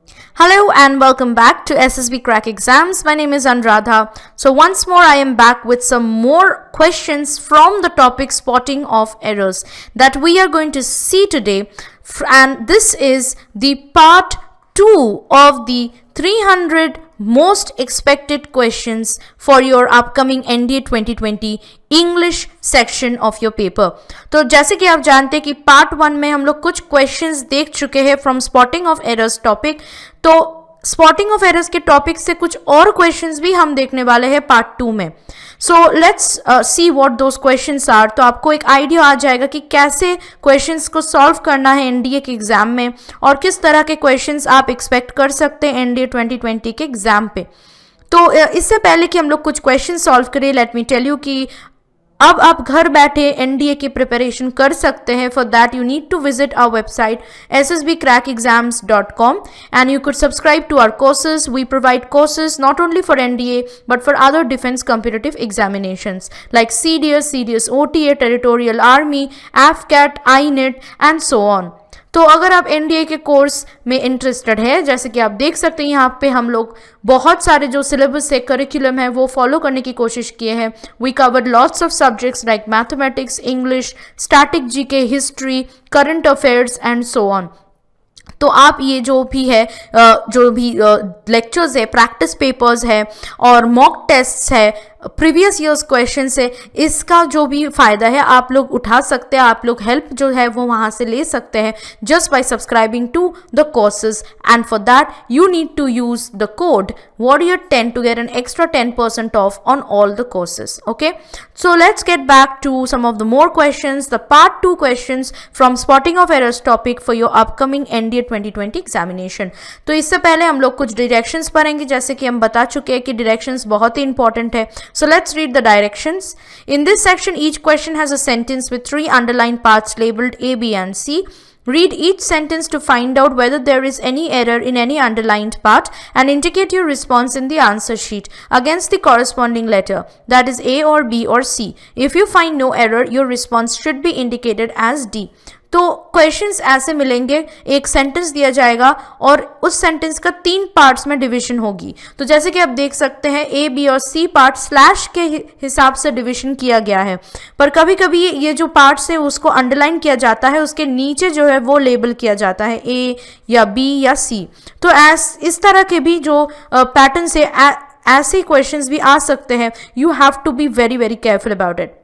Hello and welcome back to SSB Crack Exams. My name is Anuradha. So once more I am back with some more questions from the topic spotting of errors that we are going to see today, and this is the part 2 of the 300 most expected questions for your upcoming NDA 2020 English section of your paper. तो जैसे कि आप जानते हैं कि part 1 में हम लोग कुछ क्वेश्चंस देख चुके हैं from spotting of errors topic. तो स्पॉटिंग ऑफ एरर्स के टॉपिक से कुछ और क्वेश्चंस भी हम देखने वाले हैं पार्ट 2 में। So let's see what those questions are. तो आपको एक आइडिया आ जाएगा कि कैसे क्वेश्चंस को सॉल्व करना है एनडीए के एग्जाम में और किस तरह के क्वेश्चंस आप एक्सपेक्ट कर सकते हैं एनडीए 2020 के एग्जाम पे। तो इससे पहले कि हम लोग कुछ क्वेश्चन सॉल्व करें, लेट मी टेल यू कि अब आप घर बैठे एनडीए की प्रिपरेशन कर सकते हैं। For that you need to visit our website ssbcrackexams.com and you could subscribe to our courses. We provide courses not only for NDA but for other defense competitive examinations like CDS, OTA, Territorial Army, AFCAT, INET and so on. तो अगर आप NDA के course में interested है, जैसे कि आप देख सकते हैं यहाँ पे हम लोग बहुत सारे जो सिलेबस है, करिकुलम है, वो फॉलो करने की कोशिश किए हैं। We cover lots of subjects like mathematics, English, static GK, history, current affairs and so on. तो आप ये जो भी है लेक्चर्स है, प्रैक्टिस पेपर्स है और मॉक टेस्ट्स है, प्रीवियस ईयर्स क्वेश्चन से, इसका जो भी फ़ायदा है आप लोग उठा सकते हैं। आप लोग हेल्प जो है वो वहाँ से ले सकते हैं just by subscribing to the courses, and for that you need to use the code warrior10 to get an extra 10% off on all the courses. Okay, so let's get back to some of the more questions, the part 2 questions from spotting of errors topic for your upcoming NDA 2020 examination. तो इससे पहले हम लोग कुछ directions पढ़ेंगे, जैसे कि हम बता चुके हैं कि डायरेक्शंस बहुत ही इंपॉर्टेंट है। So let's read the directions. In this section, each question has a sentence with 3 underlined parts labeled A, B and C. Read each sentence to find out whether there is any error in any underlined part and indicate your response in the answer sheet against the corresponding letter, that is A or B or C. If you find no error, your response should be indicated as D. तो questions ऐसे मिलेंगे, एक sentence दिया जाएगा और उस sentence का 3 parts में डिवीजन होगी। तो जैसे कि आप देख सकते हैं ए, बी और सी पार्ट स्लैश के हिसाब से डिवीजन किया गया है, पर कभी कभी ये जो पार्ट्स है उसको अंडरलाइन किया जाता है, उसके नीचे जो है वो लेबल किया जाता है ए या बी या सी। तो इस तरह के भी जो पैटर्न से ऐसे क्वेश्चंस भी आ सकते हैं। You have to be very very careful about it.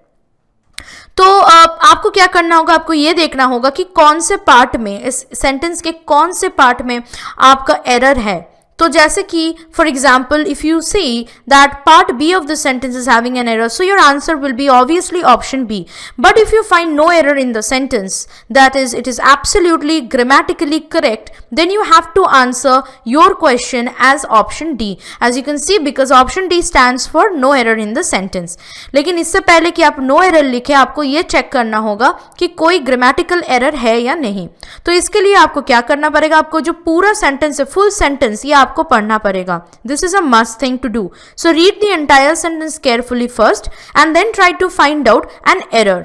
तो आपको क्या करना होगा, आपको ये देखना होगा कि कौन से पार्ट में, इस सेंटेंस के कौन से पार्ट में आपका एरर है। तो जैसे कि for example if you see that part B of the sentence is having an error, so your answer will be obviously option B. But if you find no error in the sentence, that is it is absolutely grammatically correct, then you have to answer your question as option D, as you can see, because option D stands for no error in the sentence. लेकिन इससे पहले कि आप no error लिखें, आपको ये check करना होगा कि कोई grammatical error है या नहीं। तो इसके लिए आपको क्या करना पड़ेगा, आपको जो पूरा सेंटेंस है, फुल सेंटेंस, ये आपको पढ़ना पड़ेगा। This is a must thing to do. So read the entire sentence carefully first and then try to find out an error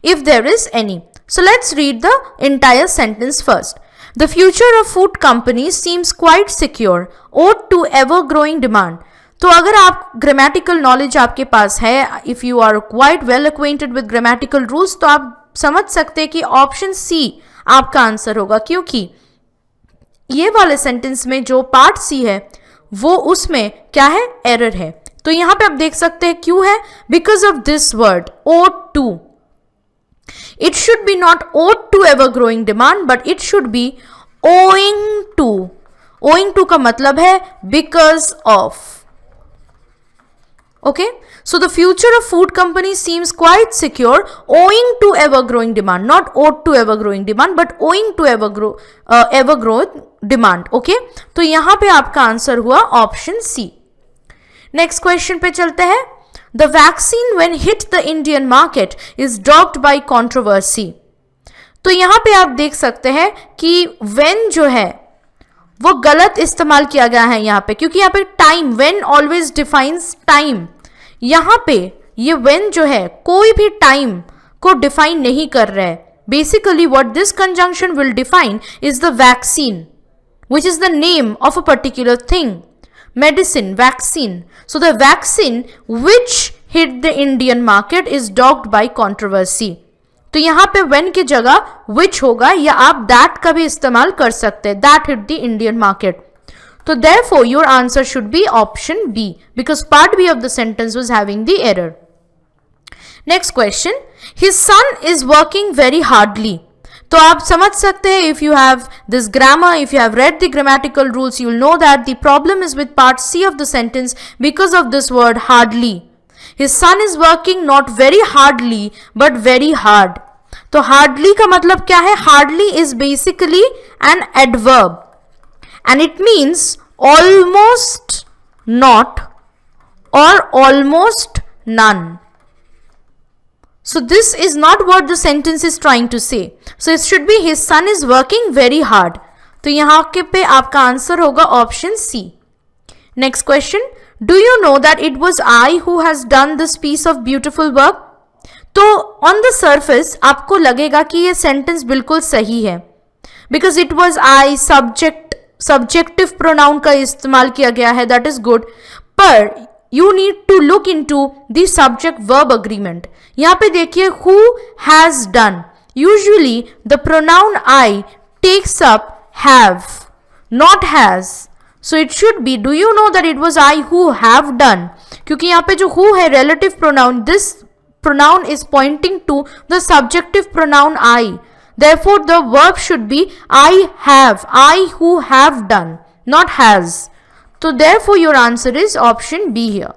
if there is any. So let's read the entire sentence first. The future of food companies seems quite secure, owed to ever-growing demand. तो अगर आप grammatical knowledge आपके पास है, if you are quite well acquainted with grammatical rules, तो आप समझ सकते हैं कि ऑप्शन सी आपका आंसर होगा, क्योंकि ये वाले सेंटेंस में जो पार्ट सी है वो उसमें क्या है, एरर है। तो यहाँ पे आप देख सकते हैं क्यों है, because of this word owed to. It should be not owed to ever growing demand, but it should be owing to. Owing to का मतलब है because of. Okay, so the future of food companies seems quite secure owing to ever growing demand, not owed to ever growing demand, but owing to ever growing demand. Okay, तो यहाँ पे आपका answer हुआ option सी। Next question पे चलते हैं। The vaccine when hit the Indian market is dogged by controversy. तो यहाँ पे आप देख सकते हैं कि when जो है वो गलत इस्तेमाल किया गया है यहाँ पे, क्योंकि यहाँ पे time, when always defines time, यहाँ पे ये when जो है कोई भी टाइम को डिफाइन नहीं कर रहा है। Basically what this conjunction will define is the vaccine which is the name of a particular thing. Medicine, vaccine. So the vaccine which hit the Indian market is dogged by controversy. तो यहाँ पे when की जगह which होगा या आप that का भी इस्तेमाल कर सकते हैं. That hit the Indian market. So therefore your answer should be option B because part B of the sentence was having the error. Next question. His son is working very hardly. तो आप समझ सकते हैं, if you have this grammar, if you have read the grammatical rules, you will know that the problem is with part C of the sentence because of this word hardly. His son is working not very hardly but very hard. तो hardly का मतलब क्या है? Hardly is basically an adverb and it means almost not or almost none. So this is not what the sentence is trying to say. So it should be his son is working very hard. तो यहाँ के पे आपका answer होगा option C. Next question. Do you know that it was I who has done this piece of beautiful work? तो on the surface आपको लगेगा कि ये sentence बिल्कुल सही है because it was I, subjective pronoun का इस्तेमाल किया गया है, that is good. पर you need to look into the subject verb agreement. यहाँ पे देखिए who has done. Usually the pronoun I takes up have, not has. So it should be, do you know that it was I who have done? क्योंकि यहाँ पे जो who है relative pronoun, this pronoun is pointing to the subjective pronoun I. Therefore the verb should be I have, I who have done, not has. So therefore your answer is option B here.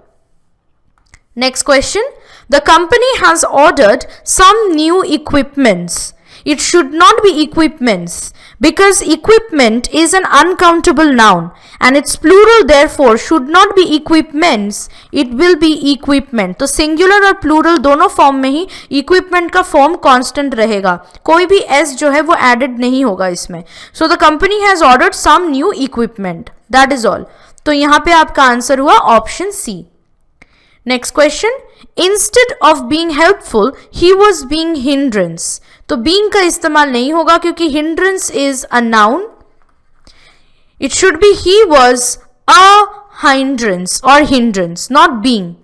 Next question. The company has ordered some new equipments. It should not be equipments because equipment is an uncountable noun and its plural therefore should not be equipments, it will be equipment. तो singular और plural दोनों form में ही equipment का form constant रहेगा, कोई भी s जो है वो added नहीं होगा इसमें. So the company has ordered some new equipment. That is all. तो यहाँ पे आपका आंसर हुआ option C. Next question. Instead of being helpful, he was being hindrance. तो being का इस्तेमाल नहीं होगा क्योंकि hindrance is a noun. It should be he was a hindrance or hindrance, not being.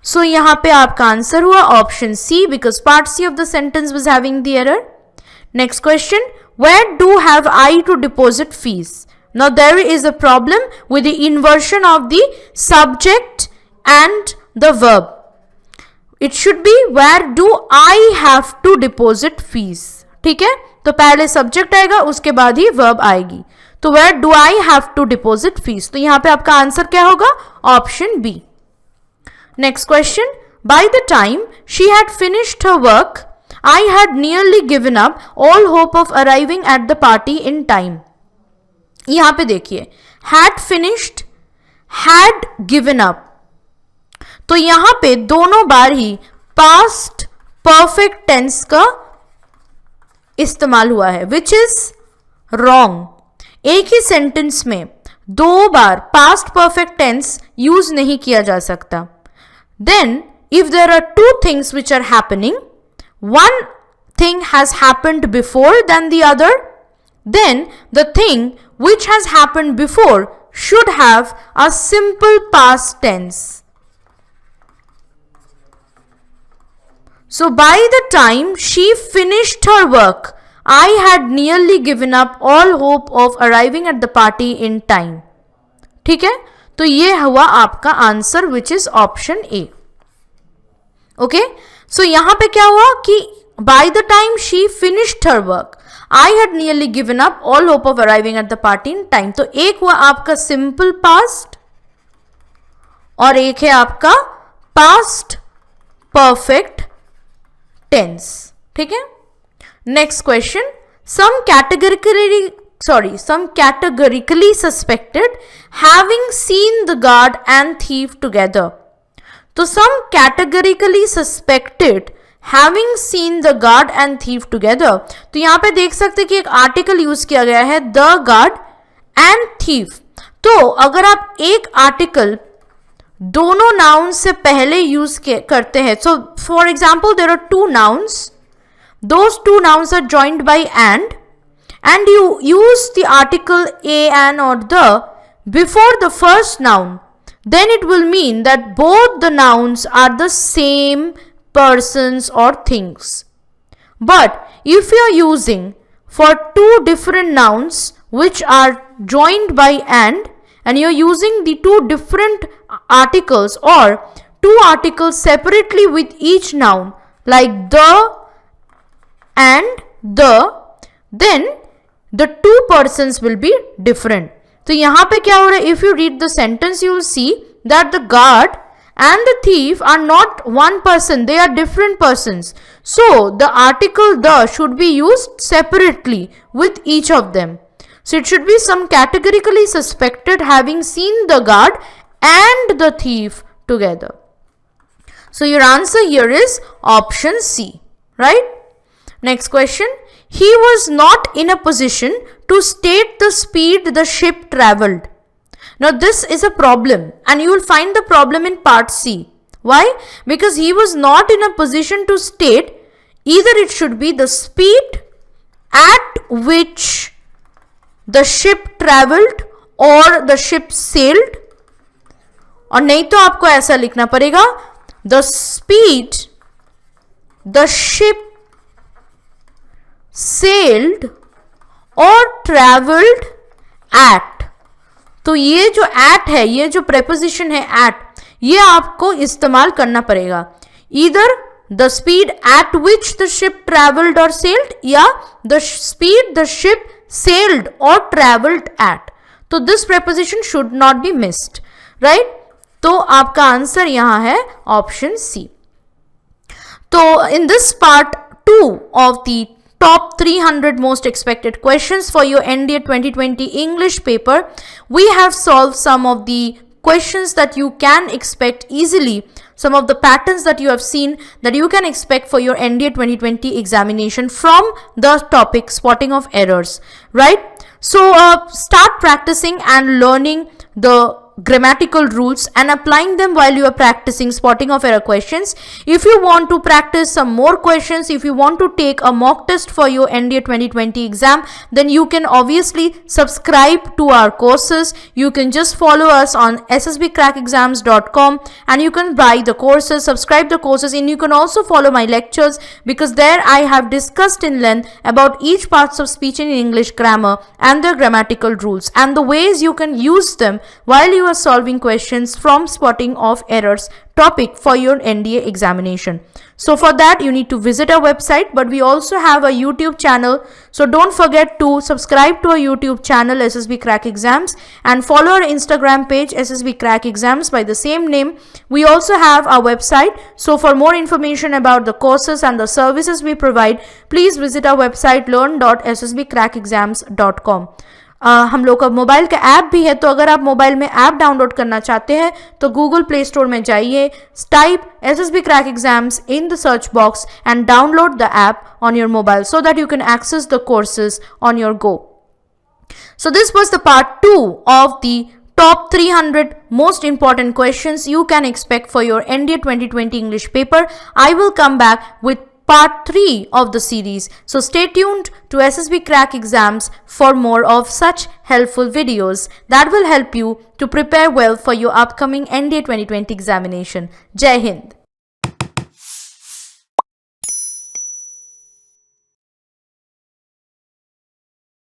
So यहाँ पे आपका आंसर हुआ option C because part C of the sentence was having the error. Next question. Where do have I to deposit fees? Now there is a problem with the inversion of the subject and the verb. It should be where do I have to deposit fees. ठीक है, तो पहले subject आएगा उसके बाद ही verb आएगी. तो where do I have to deposit fees? तो यहाँ पे आपका आंसर क्या होगा? Option B. Next question. By the time she had finished her work, I had nearly given up all hope of arriving at the party in time. यहाँ पे देखिए had finished, had given up. तो यहाँ पे दोनों बार ही past perfect tense का इस्तेमाल हुआ है which is wrong. एक ही सेंटेंस में दो बार past perfect tense यूज नहीं किया जा सकता. Then if there are two things which are happening, one thing has happened before than the other, then the thing which has happened before should have a simple past tense. So by the time she finished her work, I had nearly given up all hope of arriving at the party in time. ठीक है, तो ये हुआ आपका answer which is option A. Okay, so यहाँ पे क्या हुआ कि by the time she finished her work, I had nearly given up all hope of arriving at the party in time. तो एक हुआ आपका simple past और एक है आपका past perfect tense. ठीक है. Next question. Some categorically suspected having seen the guard and thief together. तो some categorically suspected having seen the guard and thief together. तो यहाँ पे देख सकते कि एक आर्टिकल यूज किया गया है the guard and thief. तो अगर आप एक आर्टिकल दोनों नाउन से पहले यूज करते हैं, so for example there are two nouns, those two nouns are joined by and and you use the article a, an or the before the first noun, then it will mean that both the nouns are the same persons or things. But if you are using for two different nouns which are joined by and you are using the two different articles or two articles separately with each noun like the and the, then the two persons will be different. तो यहाँ पे क्या हो रहा है? If you read the sentence, you will see that the guard and the thief are not one person, they are different persons. So the article the should be used separately with each of them. So it should be some categorically suspected having seen the guard and the thief together. So your answer here is option C, right? Next question. He was not in a position to state the speed the ship travelled. Now this is a problem and you will find the problem in part C. Why? Because he was not in a position to state, either it should be the speed at which the ship travelled or the ship sailed, और नहीं तो आपको ऐसा लिखना पड़ेगा the speed the ship sailed or travelled at. तो ये जो at है, ये जो preposition है at, ये आपको इस्तेमाल करना पड़ेगा. Either the speed at which the ship travelled or sailed या the speed the ship sailed or travelled at. तो this preposition should not be missed, right? तो आपका आंसर यहाँ है ऑप्शन सी. तो in this part 2 of the top 300 most expected questions for your NDA 2020 English paper, we have solved some of the questions that you can expect easily, some of the patterns that you have seen that you can expect for your NDA 2020 examination from the topic spotting of errors, right? So start practicing and learning the grammatical rules and applying them while you are practicing spotting of error questions. If you want to practice some more questions, if you want to take a mock test for your NDA 2020 exam, then you can obviously subscribe to our courses. You can just follow us on ssbcrackexams.com and you can buy the courses, subscribe the courses, and you can also follow my lectures, because there I have discussed in length about each parts of speech and English grammar and their grammatical rules and the ways you can use them while you are solving questions from spotting of errors topic for your NDA examination. So for that you need to visit our website, but we also have a YouTube channel, so don't forget to subscribe to our YouTube channel SSB Crack Exams and follow our Instagram page SSB Crack Exams by the same name. We also have our website, so for more information about the courses and the services we provide, please visit our website learn.ssbcrackexams.com. हम लोग का mobile का app भी है, तो अगर आप mobile में ऐप डाउनलोड करना चाहते हैं तो गूगल प्ले स्टोर में जाइए, type SSB Crack Exams in the search box and download the app on your mobile so that you can access the courses on your go. So this was the part 2 of the top 300 most important questions you can expect for your NDA 2020 English paper. I will come back with part 3 of the series. So stay tuned to SSB Crack Exams for more of such helpful videos that will help you to prepare well for your upcoming NDA 2020 examination. Jai Hind.